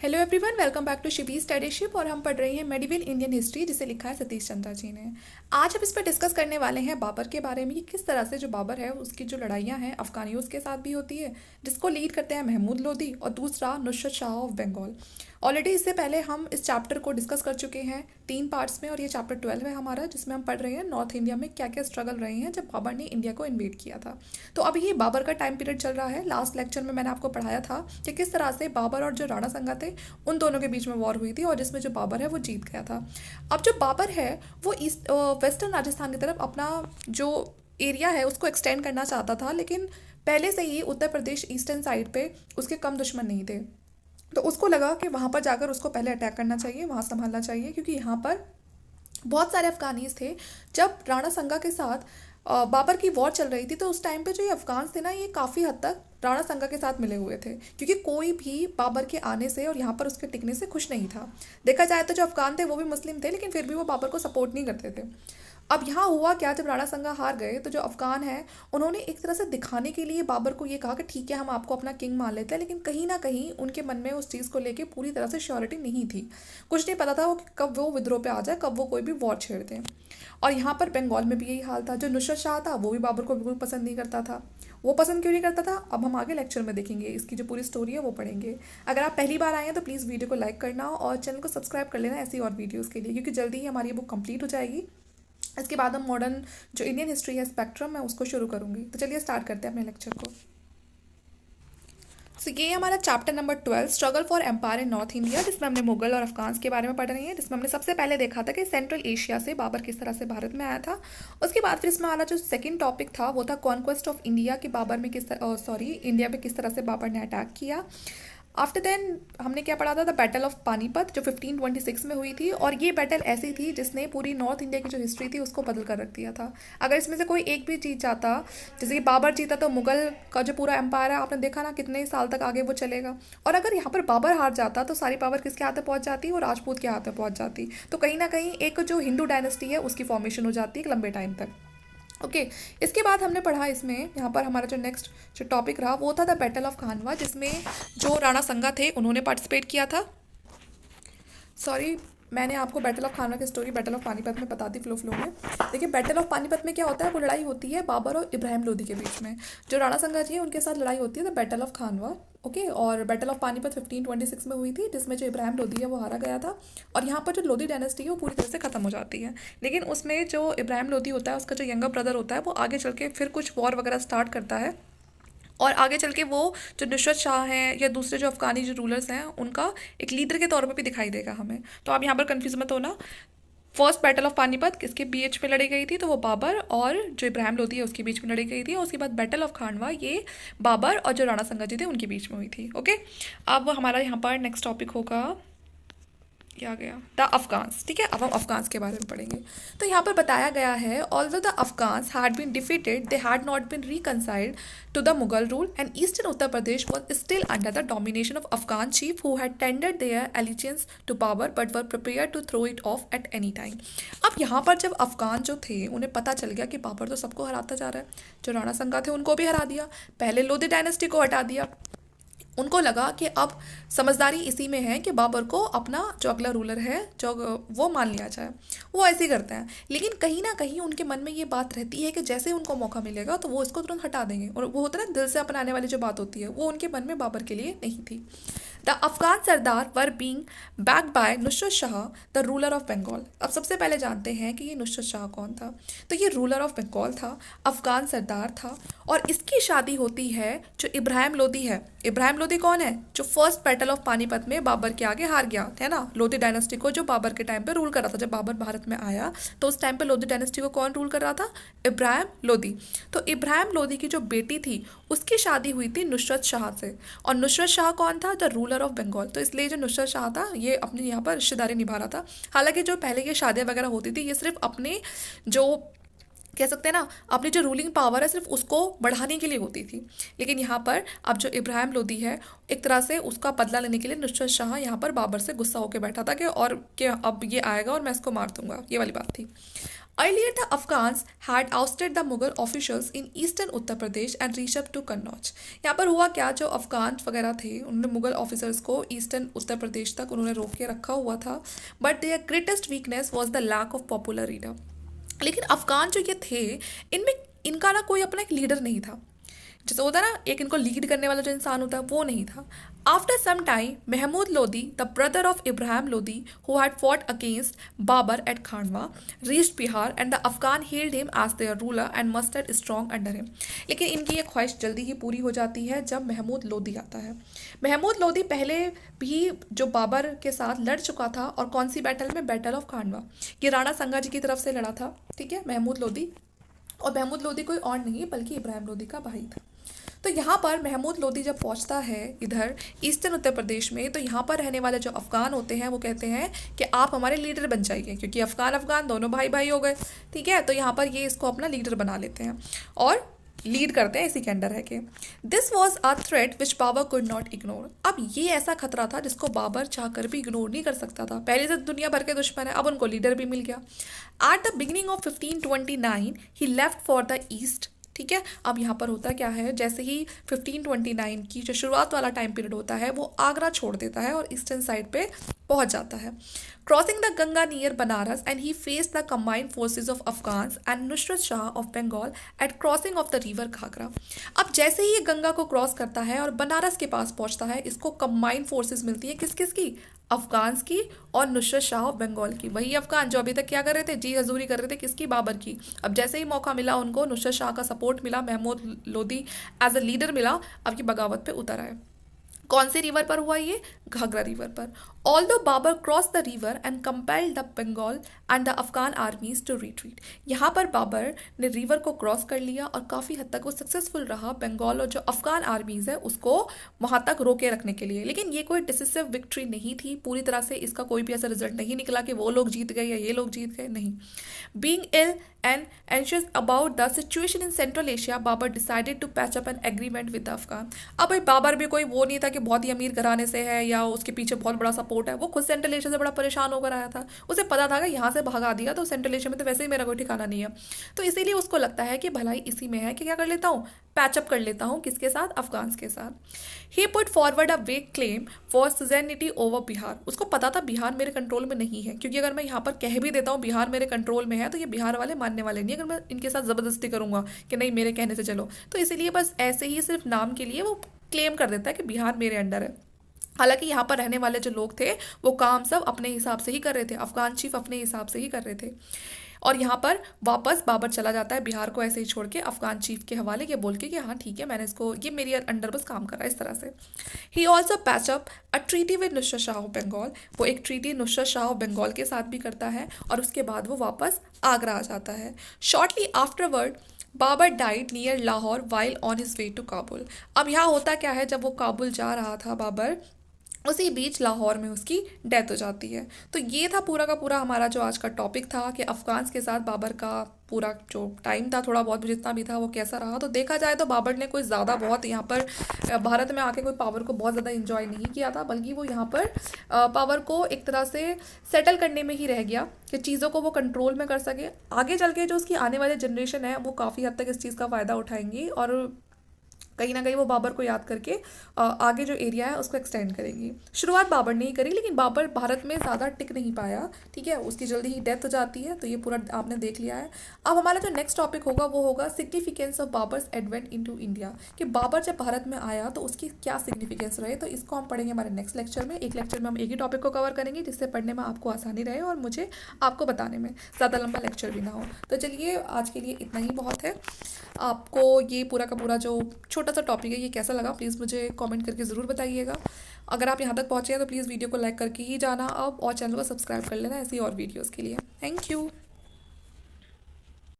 Hello everyone, welcome back to Shivi studyship. और हम पढ़ रहे हैं मेडिवल इंडियन हिस्ट्री, जिसे लिखा है सतीश चंद्रा जी ने। आज हम इस पर डिस्कस करने वाले हैं बाबर के बारे में कि किस तरह से जो बाबर है उसकी जो लड़ाइयाँ हैं अफगानियों के साथ भी होती है, जिसको लीड करते हैं महमूद लोदी, और दूसरा नुसरत शाह ऑफ बंगाल। ऑलरेडी इससे पहले हम इस चैप्टर को डिस्कस कर चुके हैं 3 पार्ट्स में, और ये चैप्टर 12 है हमारा, जिसमें हम पढ़ रहे हैं नॉर्थ इंडिया में क्या क्या स्ट्रगल रहे हैं जब बाबर ने इंडिया को इन्वेड किया था। तो अभी ये बाबर का टाइम पीरियड चल रहा है। लास्ट लेक्चर में मैंने आपको पढ़ाया था कि किस तरह से बाबर और जो राणा संगा थे उन दोनों के बीच में वॉर हुई थी, और जिसमें जो बाबर है वो जीत गया था। अब जो बाबर है वो ईस्ट वेस्टर्न राजस्थान की तरफ अपना जो एरिया है उसको एक्सटेंड करना चाहता था, लेकिन पहले से ही उत्तर प्रदेश ईस्टर्न साइड पे उसके कम दुश्मन नहीं थे। तो उसको लगा कि वहाँ पर जाकर उसको पहले अटैक करना चाहिए, वहाँ संभालना चाहिए, क्योंकि यहाँ पर बहुत सारे अफगानीज थे। जब राणा संगा के साथ बाबर की वॉर चल रही थी, तो उस टाइम पे जो ये अफगान थे ना, ये काफ़ी हद तक राणा संगा के साथ मिले हुए थे, क्योंकि कोई भी बाबर के आने से और यहाँ पर उसके टिकने से खुश नहीं था। देखा जाए तो जो अफगान थे वो भी मुस्लिम थे, लेकिन फिर भी वो बाबर को सपोर्ट नहीं करते थे। अब यहाँ हुआ क्या, जब राणा संगा हार गए तो जो अफगान है उन्होंने एक तरह से दिखाने के लिए बाबर को ये कहा कि ठीक है, हम आपको अपना किंग मान लेते हैं, लेकिन कहीं ना कहीं उनके मन में उस चीज़ को लेके पूरी तरह से श्योरिटी नहीं थी। कुछ नहीं पता था वो कब वो विद्रोह पे आ जाए, कब वो कोई भी वॉर छेड़ दें। और यहाँ पर बंगाल में भी यही हाल था। जो नुसरत शाह था वो भी बाबर को बिल्कुल पसंद नहीं करता था। वो पसंद क्यों नहीं करता था, अब हम आगे लेक्चर में देखेंगे, इसकी जो पूरी स्टोरी है वो पढ़ेंगे। अगर आप पहली बार आए हैं तो प्लीज़ वीडियो को लाइक करना और चैनल को सब्सक्राइब कर लेना ऐसी और वीडियोज़ के लिए, क्योंकि जल्दी ही हमारी बुक कंप्लीट हो जाएगी। इसके बाद हम मॉडर्न जो इंडियन हिस्ट्री है स्पेक्ट्रम, मैं उसको शुरू करूँगी। तो चलिए स्टार्ट करते हैं अपने लेक्चर को। ये हमारा chapter number 12, struggle for empire in north India, जिसमें हमने मुगल और अफगान्स के बारे में पढ़ रही हैं, जिसमें हमने सबसे पहले देखा था कि सेंट्रल एशिया से बाबर किस तरह से भारत में आया था। उसके बाद फिर इसमें हमारा जो सेकंड टॉपिक था वो था कॉन्क्वेस्ट ऑफ इंडिया, कि बाबर में किस तरह इंडिया पे किस तरह से बाबर ने अटैक किया। आफ्टर देन हमने क्या पढ़ा था, द बैटल ऑफ पानीपत, जो 1526 में हुई थी, और ये बैटल ऐसी थी जिसने पूरी नॉर्थ इंडिया की जो हिस्ट्री थी उसको बदल कर रख दिया था। अगर इसमें से कोई एक भी जीत जाता, जैसे कि बाबर जीता, तो मुगल का जो पूरा एम्पायर है आपने देखा ना कितने साल तक आगे वो चलेगा। और अगर यहाँ पर बाबर हार जाता तो सारी पावर किसके हाथ में पहुँच जाती, वो राजपूत के हाथ में पहुँच जाती। तो कहीं ना कहीं एक जो हिंदू डायनेस्टी है उसकी फॉर्मेशन हो जाती है एक लंबे टाइम तक। ओके इसके बाद हमने पढ़ा इसमें, यहाँ पर हमारा जो नेक्स्ट जो टॉपिक रहा वो था द बैटल ऑफ खानवा, जिसमें जो राणा संगा थे उन्होंने पार्टिसिपेट किया था। सॉरी, मैंने आपको बैटल ऑफ खानवा की स्टोरी बैटल ऑफ पानीपत में बता दी फ्लो फ्लो में। देखिए बैटल ऑफ पानीपत में क्या होता है, वो लड़ाई होती है बाबर और इब्राहिम लोदी के बीच में। जो राणा संगा जी है उनके साथ लड़ाई होती है the battle of Khanwa. Okay, और बैटल ऑफ पानीपत 1526 में हुई थी, जिसमें जो इब्राहिम लोदी है वो हारा गया था, और यहाँ पर जो लोदी डायनेस्टी है वो पूरी तरह से खत्म हो जाती है। लेकिन उसमें जो इब्राहिम लोदी होता है उसका जो यंगर ब्रदर होता है वो आगे चल के फिर कुछ वॉर वगैरह स्टार्ट करता है, और आगे चल के वो जो नुसरत शाह हैं या दूसरे जो अफगानी जो रूलर्स हैं उनका एक लीडर के तौर पे भी दिखाई देगा हमें। तो आप यहाँ पर कंफ्यूज मत होना। फर्स्ट बैटल ऑफ पानीपत किसके बीच में लड़ी गई थी, तो वो बाबर और जो इब्राहिम लोदी है उसके बीच में लड़ी गई थी, और उसके बाद बैटल ऑफ खानवा ये बाबर और जो राणा संगा जी थे उनके बीच में हुई थी। ओके, अब हमारा यहाँ पर नेक्स्ट टॉपिक होगा, क्या गया, द अफगान्स। ठीक है, अब हम अफगान्स के बारे में पढ़ेंगे। तो यहाँ पर बताया गया है, although the Afghans had been defeated, they had not been reconciled to the Mughal rule, and eastern Uttar Pradesh was still under the domination of Afghan chief who had tendered their allegiance to power but were prepare to throw it off at any time. अब यहाँ पर जब अफगान जो थे उन्हें पता चल गया कि बाबर तो सबको हराता जा रहा है, जो राणा संगा थे उनको भी हरा दिया, पहले लोधी डायनेस्टी को हटा दिया, उनको लगा कि अब समझदारी इसी में है कि बाबर को अपना जो अगला रूलर है जो वो मान लिया जाए। वो ऐसे ही करते हैं, लेकिन कहीं ना कहीं उनके मन में ये बात रहती है कि जैसे ही उनको मौका मिलेगा तो वो इसको तुरंत हटा देंगे, और वो होता है ना दिल से अपनाने वाली जो बात होती है, वो उनके मन में बाबर के लिए नहीं थी। The Afghan sardar were being backed by Nusrat Shah the ruler of Bengal. अब सबसे पहले जानते हैं कि ये नुसरत शाह कौन था। तो ये रूलर ऑफ बंगाल था, अफगान सरदार था, और इसकी शादी होती है जो इब्राहिम लोदी है। इब्राहिम लोदी कौन है, जो फर्स्ट बैटल ऑफ पानीपत में बाबर के आगे हार गया है ना, लोधी डायनेस्टी को जो बाबर के टाइम पे रूल कर रहा था। जब बाबर भारत में आया तो उस टाइम पे लोधी डायनेस्टी को कौन रूल कर रहा था, इब्राहिम लोदी। तो इब्राहिम लोदी की जो बेटी थी उसकी शादी हुई थी नुसरत शाह से, और नुसरत शाह कौन था, द रूलर ऑफ बंगाल। तो इसलिए जो नुसरत शाह था ये अपनी यहाँ पर रिश्तेदारी निभा रहा था। हालांकि जो पहले ये शादियाँ वगैरह होती थी ये सिर्फ अपने जो कह सकते हैं ना अपनी जो रूलिंग पावर है सिर्फ उसको बढ़ाने के लिए होती थी, लेकिन यहाँ पर अब जो इब्राहिम लोदी है एक तरह से उसका बदला लेने के लिए नुसरत शाह यहाँ पर बाबर से गुस्सा होकर बैठा था कि और कि अब ये आएगा और मैं इसको मार दूंगा, ये वाली बात थी। Earlier, the Afghans had ousted the Mughal officials in eastern Uttar Pradesh and reached up to Kannauj. यहाँ पर हुआ क्या, जो अफगान वगैरह थे उन्होंने मुगल ऑफिसर्स को ईस्टर्न उत्तर प्रदेश तक उन्होंने रोक के रखा हुआ था, but their greatest weakness was the lack of popular leader. लेकिन अफगान जो ये थे, इनमें इनका ना कोई अपना एक लीडर नहीं था। जैसे होता है ना, एक इनको लीड करने वाला जो इंसान होता है वो नहीं था। After some time Mahmud Lodi, the brother of Ibrahim Lodi who had fought against Babur at Khanwa, reached Bihar and the Afghan held him as their ruler and mustered strong under him. लेकिन इनकी ये ख्वाहिश जल्दी ही पूरी हो जाती है जब महमूद लोदी आता है। महमूद लोदी पहले भी जो बाबर के साथ लड़ चुका था, और कौन सी बैटल में, बैटल ऑफ खानवा। ये राणा संगा जी की तरफ से लड़ा था, ठीक है, महमूद लोदी। और महमूद लोदी कोई और नहीं बल्कि इब्राहिम लोदी का भाई था। तो यहाँ पर महमूद लोदी जब पहुँचता है इधर ईस्टर्न उत्तर प्रदेश में, तो यहाँ पर रहने वाले जो अफगान होते हैं वो कहते हैं कि आप हमारे लीडर बन जाइए, क्योंकि अफगान अफगान दोनों भाई भाई हो गए, ठीक है। तो यहाँ पर ये इसको अपना लीडर बना लेते हैं और लीड करते हैं इसी के अंडर है कि this was a threat which Babur could not ignore. अब ये ऐसा खतरा था जिसको बाबर चाहकर भी इग्नोर नहीं कर सकता था। पहले से दुनिया भर के दुश्मन है, अब उनको लीडर भी मिल गया। At the beginning of 1529 he left for the east, ठीक है। अब यहाँ पर होता क्या है, जैसे ही 1529 की जो शुरुआत वाला टाइम पीरियड होता है वो आगरा छोड़ देता है और ईस्टर्न साइड पे पहुंच जाता है। Crossing the Ganga near Banaras and he face the combined forces of Afghans and Nusrat Shah of Bengal at crossing of the river Ghaghra. अब जैसे ही ये गंगा को क्रॉस करता है और बनारस के पास पहुंचता है, इसको कंबाइंड फोर्सेज मिलती है, किस किस की, अफगान्स की और नुसरत शाह ऑफ बंगाल की। वही अफगान जो अभी तक क्या कर रहे थे, जी हजूरी कर रहे थे, किसकी, बाबर की। अब जैसे ही मौका मिला उनको, नुसरत शाह का सपोर्ट मिला, Mahmud Lodi as a leader मिला, अब की बगावत पे उतर आए। कौन से रिवर पर हुआ ये, घाघरा रिवर पर। Although Babur cross the river and compelled the Bengal and the Afghan armies to retreat. यहाँ पर बाबर ने रिवर को क्रॉस कर लिया और काफ़ी हद तक वो सक्सेसफुल रहा बंगाल और जो अफगान आर्मीज है उसको वहाँ तक रोके रखने के लिए। लेकिन ये कोई डिसिसिव विक्ट्री नहीं थी, पूरी तरह से इसका कोई भी ऐसा रिजल्ट नहीं निकला कि वो लोग जीत गए या ये लोग जीत गए, नहीं। Being ill and anxious about the situation in Central Asia, Babur decided to patch up an agreement with the Afghan। अब भाई बाबर भी कोई वो नहीं था कि बहुत ही अमीर घराने से है या उसके पीछे बहुत बड़ा सपोर्ट है, वो खुद सेंट्रल एशिया से बड़ा परेशान होकर आया था। उसे पता था कि यहाँ से भगा दिया तो सेंट्रल एशिया में तो वैसे ही मेरा कोई ठिकाना नहीं है, तो इसीलिए उसको लगता है कि भलाई इसी में है कि क्या कर लेता हूँ, पैचअप कर लेता हूँ, किसके साथ, अफगान्स के साथ। ही पुट फॉरवर्ड अ वेग क्लेम फॉर सुजेनिटी ओवर बिहार। उसको पता था बिहार मेरे कंट्रोल में नहीं है, क्योंकि अगर मैं यहाँ पर कह भी देता हूँ बिहार मेरे कंट्रोल में है तो ये बिहार वाले मानने वाले नहीं, अगर मैं इनके साथ ज़बरदस्ती करूँगा कि नहीं मेरे कहने से चलो, तो इसीलिए बस ऐसे ही सिर्फ नाम के लिए वो क्लेम कर देता है कि बिहार मेरे अंडर है। हालांकि यहाँ पर रहने वाले जो लोग थे वो काम सब अपने हिसाब से ही कर रहे थे, अफगान चीफ अपने हिसाब से ही कर रहे थे। और यहाँ पर वापस बाबर चला जाता है बिहार को ऐसे ही छोड़ के अफगान चीफ के हवाले, ये बोल के कि हाँ ठीक है मैंने इसको, ये मेरी अंडर बस काम करा इस तरह से। He also patch up a treaty with Nusrat Shah of Bengal. वो एक ट्रीटी नुसरत शाह ऑफ बंगाल के साथ भी करता है और उसके बाद वो वापस आगरा आ जाता है। Shortly afterward Babur died near Lahore while on his way to Kabul. अब यहाँ होता क्या है, जब वो काबुल जा रहा था बाबर, उसी बीच लाहौर में उसकी डेथ हो जाती है। तो ये था पूरा का पूरा हमारा जो आज का टॉपिक था कि अफगान्स के साथ बाबर का पूरा जो टाइम था, थोड़ा बहुत जितना भी था वो कैसा रहा। तो देखा जाए तो बाबर ने कोई ज़्यादा बहुत यहाँ पर भारत में आके कोई पावर को बहुत ज़्यादा इंजॉय नहीं किया था, बल्कि वो यहाँ पर पावर को एक तरह से सेटल करने में ही रह गया कि चीज़ों को वो कंट्रोल में कर सके। आगे चल के जो उसकी आने वाली जनरेशन है वो काफ़ी हद तक इस चीज़ का फ़ायदा उठाएंगी और कहीं ना कहीं वो बाबर को याद करके आगे जो एरिया है उसको एक्सटेंड करेंगी। शुरुआत बाबर ने ही करी, लेकिन बाबर भारत में ज़्यादा टिक नहीं पाया, ठीक है, उसकी जल्दी ही डेथ हो जाती है। तो ये पूरा आपने देख लिया है। अब हमारा जो नेक्स्ट टॉपिक होगा वो होगा significance of Babar's advent into India, कि बाबर जब भारत में आया तो उसकी क्या सिग्निफिकेंस रहे। तो इसको हम पढ़ेंगे हमारे नेक्स्ट लेक्चर में। एक लेक्चर में हम एक ही टॉपिक को कवर करेंगे जिससे पढ़ने में आपको आसानी रहे और मुझे आपको बताने में ज़्यादा लंबा लेक्चर भी ना हो। तो चलिए आज के लिए इतना ही बहुत है। आपको ये पूरा का पूरा जो छोटा सा टॉपिक है ये कैसा लगा प्लीज़ मुझे कमेंट करके ज़रूर बताइएगा। अगर आप यहाँ तक पहुँचे हैं तो प्लीज़ वीडियो को लाइक करके ही जाना अब, और चैनल को सब्सक्राइब कर लेना ऐसी और वीडियोज़ के लिए। Thank you.